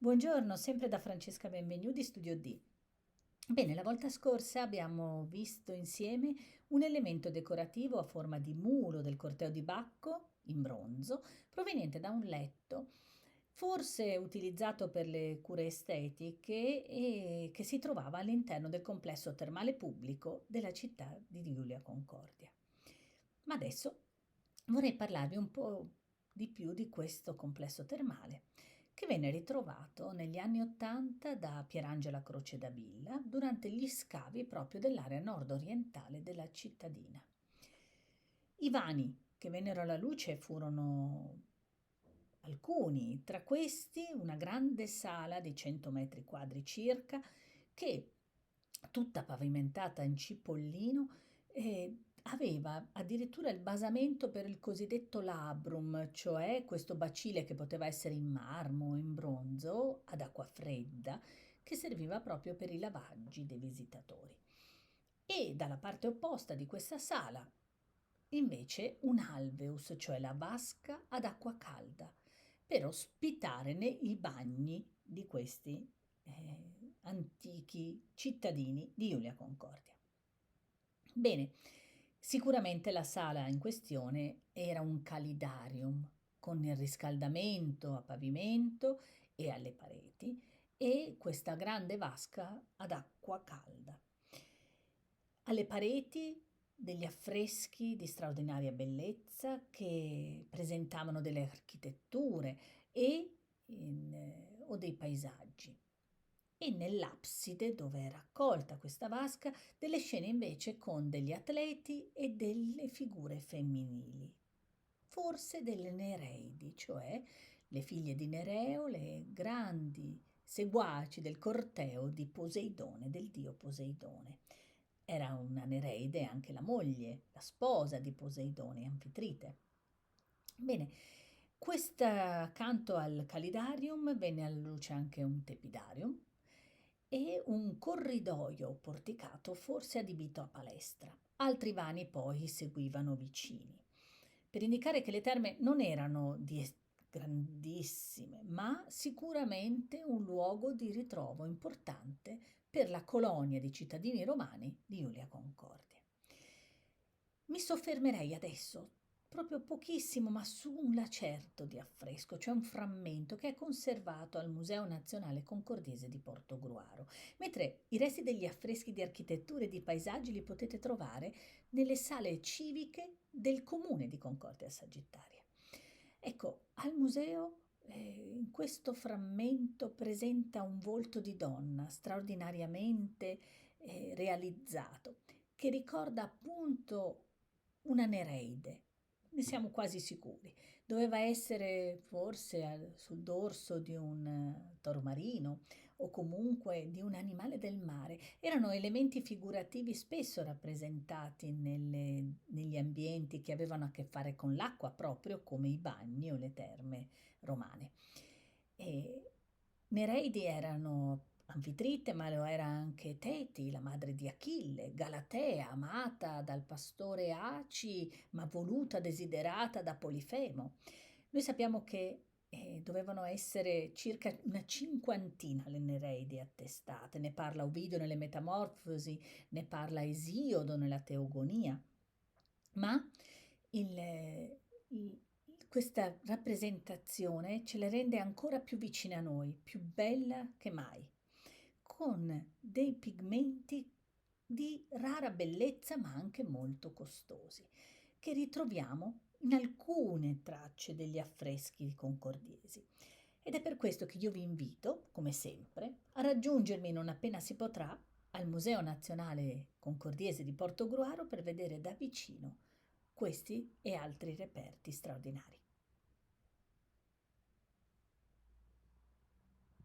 Buongiorno, sempre da Francesca Benvenu di Studio D. Bene, la volta scorsa abbiamo visto insieme un elemento decorativo a forma di mulo del corteo di Bacco in bronzo, proveniente da un letto, forse utilizzato per le cure estetiche e che si trovava all'interno del complesso termale pubblico della città di Giulia Concordia. Ma adesso vorrei parlarvi un po' di più di questo complesso termale che venne ritrovato negli anni '80 da Pierangela Croce da Villa durante gli scavi proprio dell'area nord-orientale della cittadina. I vani che vennero alla luce furono alcuni, tra questi una grande sala di 100 metri quadri circa, che tutta pavimentata in cipollino aveva addirittura il basamento per il cosiddetto labrum, cioè questo bacile che poteva essere in marmo o in bronzo ad acqua fredda, che serviva proprio per i lavaggi dei visitatori. E dalla parte opposta di questa sala, invece, un alveus, cioè la vasca ad acqua calda, per ospitarne i bagni di questi antichi cittadini di Giulia Concordia. Bene, sicuramente la sala in questione era un calidarium con il riscaldamento a pavimento e alle pareti e questa grande vasca ad acqua calda. Alle pareti degli affreschi di straordinaria bellezza che presentavano delle architetture o dei paesaggi. E nell'abside, dove è raccolta questa vasca, delle scene invece con degli atleti e delle figure femminili, forse delle Nereidi, cioè le figlie di Nereo, le grandi seguaci del corteo di Poseidone, del dio Poseidone. Era una Nereide anche la moglie, la sposa di Poseidone, Anfitrite. Bene, questa, accanto al Calidarium venne alla luce anche un tepidarium e un corridoio porticato forse adibito a palestra. Altri vani poi seguivano vicini, per indicare che le terme non erano grandissime, ma sicuramente un luogo di ritrovo importante per la colonia di cittadini romani di Giulia Concordia. Mi soffermerei adesso proprio pochissimo, ma su un lacerto di affresco, cioè un frammento che è conservato al Museo Nazionale Concordiese di Portogruaro, mentre i resti degli affreschi di architettura e di paesaggi li potete trovare nelle sale civiche del comune di Concordia Sagittaria. Ecco, al museo in questo frammento presenta un volto di donna straordinariamente realizzato, che ricorda appunto una Nereide, ne siamo quasi sicuri. Doveva essere forse sul dorso di un toro marino o comunque di un animale del mare. Erano elementi figurativi spesso rappresentati negli ambienti che avevano a che fare con l'acqua, proprio come i bagni o le terme romane. E Nereidi erano Anfitrite, ma lo era anche Teti, la madre di Achille, Galatea, amata dal pastore Aci, ma voluta, desiderata da Polifemo. Noi sappiamo che dovevano essere circa una cinquantina le Nereidi attestate, ne parla Ovidio nelle Metamorfosi, ne parla Esiodo nella Teogonia, ma il- questa rappresentazione ce le rende ancora più vicine a noi, più bella che mai, con dei pigmenti di rara bellezza ma anche molto costosi, che ritroviamo in alcune tracce degli affreschi concordiesi. Ed è per questo che io vi invito, come sempre, a raggiungermi non appena si potrà al Museo Nazionale Concordiese di Portogruaro per vedere da vicino questi e altri reperti straordinari.